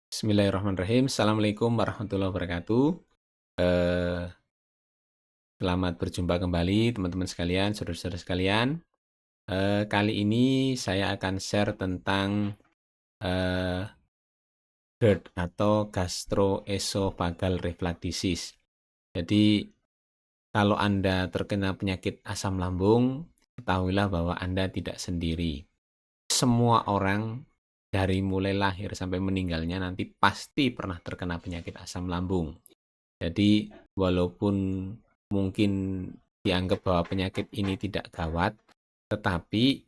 Bismillahirrahmanirrahim. Assalamualaikum warahmatullahi wabarakatuh. Eee, Selamat berjumpa kembali teman-teman sekalian, saudara-saudara sekalian. Kali ini saya akan share tentang, eee, GERD atau Gastroesophageal Reflux Disease. Jadi, kalau Anda terkena penyakit asam lambung, ketahuilah bahwa Anda tidak sendiri. Semua orang dari mulai lahir sampai meninggalnya nanti pasti pernah terkena penyakit asam lambung. Jadi, walaupun mungkin dianggap bahwa penyakit ini tidak gawat, tetapi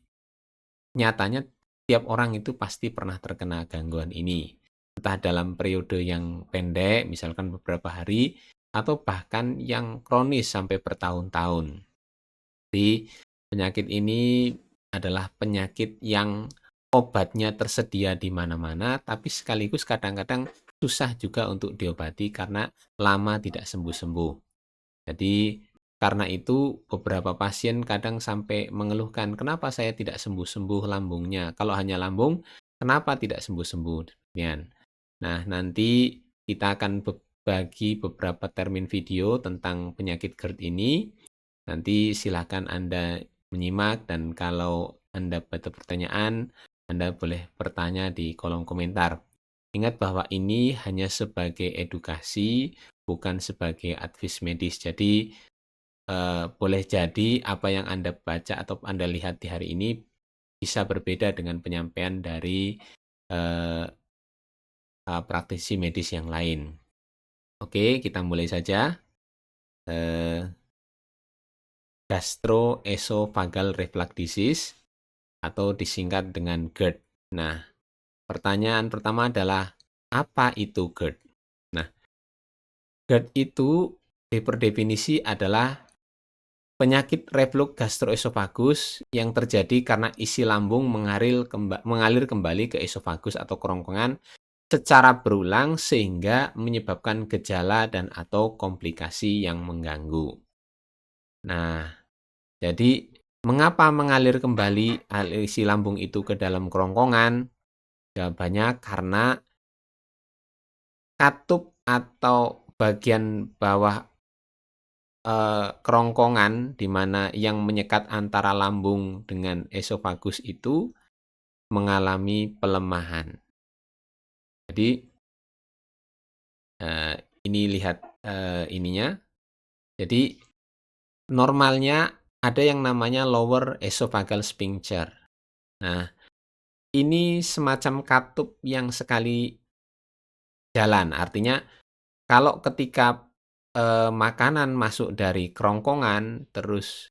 nyatanya tiap orang itu pasti pernah terkena gangguan ini. Entah dalam periode yang pendek, misalkan beberapa hari, atau bahkan yang kronis sampai bertahun-tahun. Jadi, penyakit ini adalah penyakit yang obatnya tersedia di mana-mana, tapi sekaligus kadang-kadang susah juga untuk diobati karena lama tidak sembuh-sembuh. Jadi, karena itu beberapa pasien kadang sampai mengeluhkan, "Kenapa saya tidak sembuh-sembuh lambungnya? Kalau hanya lambung, kenapa tidak sembuh-sembuh?" Demikian. Nah, nanti kita akan bagi beberapa termin video tentang penyakit GERD ini. Nanti silakan Anda menyimak dan kalau Anda ada pertanyaan, Anda boleh bertanya di kolom komentar. Ingat bahwa ini hanya sebagai edukasi, bukan sebagai advice medis. Jadi, boleh jadi apa yang Anda baca atau Anda lihat di hari ini bisa berbeda dengan penyampaian dari, eee praktisi medis yang lain. Oke, kita mulai saja. Eee, Gastroesophageal Reflux Disease atau disingkat dengan GERD. Nah, pertanyaan pertama adalah, apa itu GERD? Nah, GERD itu per adalah penyakit reflux gastroesofagus yang terjadi karena isi lambung mengalir kembali ke esofagus atau kerongkongan secara berulang sehingga menyebabkan gejala dan atau komplikasi yang mengganggu. Nah, jadi mengapa mengalir kembali isi lambung itu ke dalam kerongkongan? Jawabannya karena katup atau bagian bawah kerongkongan di mana yang menyekat antara lambung dengan esofagus itu mengalami pelemahan. Jadi, eee, ini lihat, ininya. Jadi, normalnya ada yang namanya lower esophageal sphincter. Nah, ini semacam katup yang sekali jalan, artinya kalau ketika, makanan masuk dari kerongkongan terus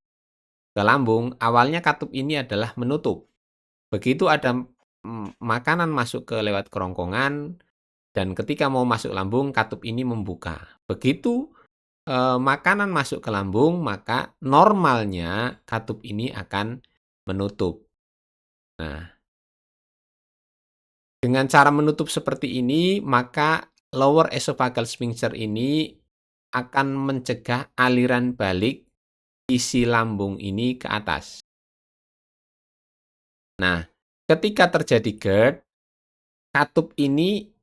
ke lambung, awalnya katup ini adalah menutup. Begitu ada, makanan masuk ke lewat kerongkongan dan ketika mau masuk lambung, katup ini membuka. Begitu, makanan masuk ke lambung, maka normalnya katup ini akan menutup. Nah, dengan cara menutup seperti ini, maka lower esophageal sphincter ini akan mencegah aliran balik isi lambung ini ke atas. Nah, ketika terjadi GERD, katup ini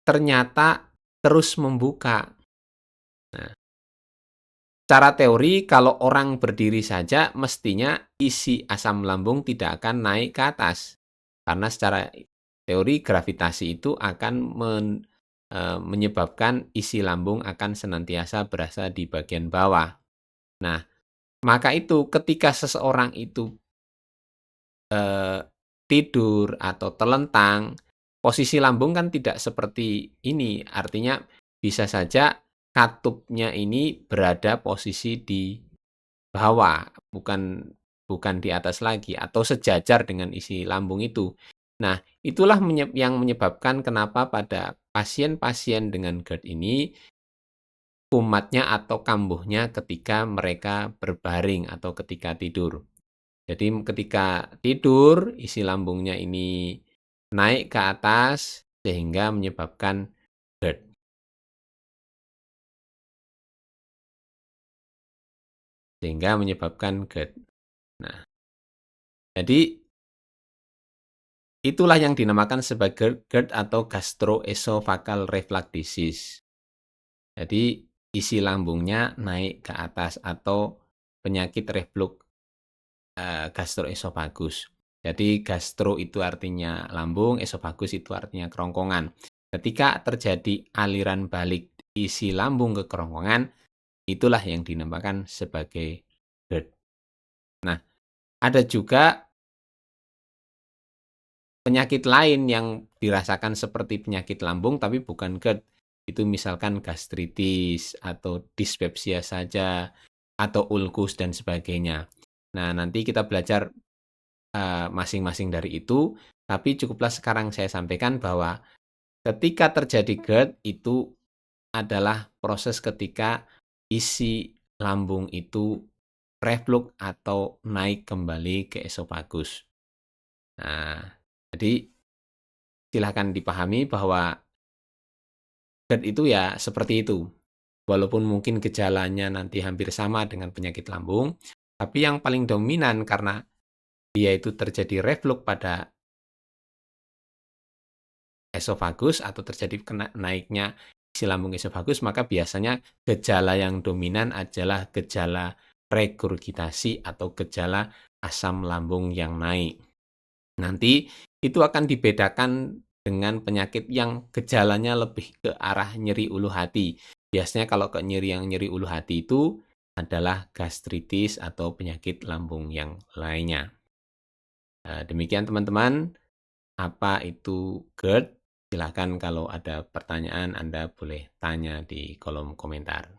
ternyata terus membuka. Nah, secara teori kalau orang berdiri saja mestinya isi asam lambung tidak akan naik ke atas. Karena secara teori gravitasi itu akan menyebabkan isi lambung akan senantiasa berada di bagian bawah. Nah, maka itu ketika seseorang itu Eee, tidur atau telentang, posisi lambung kan tidak seperti ini, artinya bisa saja katupnya ini berada posisi di bawah, bukan bukan di atas lagi atau sejajar dengan isi lambung itu. Nah, itulah yang menyebabkan kenapa pada pasien-pasien dengan GERD ini kumatnya atau kambuhnya ketika mereka berbaring atau ketika tidur. Jadi ketika tidur, isi lambungnya ini naik ke atas sehingga menyebabkan GERD, sehingga menyebabkan GERD. Nah, jadi Itulah yang dinamakan sebagai GERD atau gastroesophageal reflux disease. Jadi isi lambungnya naik ke atas atau penyakit reflux gastroesophagus. Jadi gastro itu artinya lambung, esophagus itu artinya kerongkongan. Ketika terjadi aliran balik isi lambung ke kerongkongan, itulah yang dinamakan sebagai GERD. Nah, ada juga penyakit lain yang dirasakan seperti penyakit lambung tapi bukan GERD. Itu misalkan gastritis atau dispepsia saja atau ulkus dan sebagainya. Nah, nanti kita belajar masing-masing dari itu, tapi cukuplah sekarang saya sampaikan bahwa ketika terjadi GERD itu adalah proses ketika isi lambung itu reflux atau naik kembali ke esofagus. Nah, jadi silakan dipahami bahwa GERD itu ya seperti itu. Walaupun mungkin gejalanya nanti hampir sama dengan penyakit lambung, tapi yang paling dominan karena dia itu terjadi reflux pada esofagus atau terjadi naiknya isi lambung esofagus, maka biasanya gejala yang dominan adalah gejala regurgitasi atau gejala asam lambung yang naik. Nanti itu akan dibedakan dengan penyakit yang gejalanya lebih ke arah nyeri ulu hati. Biasanya kalau ke nyeri ulu hati itu adalah gastritis atau penyakit lambung yang lainnya. Demikian teman-teman, apa itu GERD? Silahkan kalau ada pertanyaan Anda boleh tanya di kolom komentar.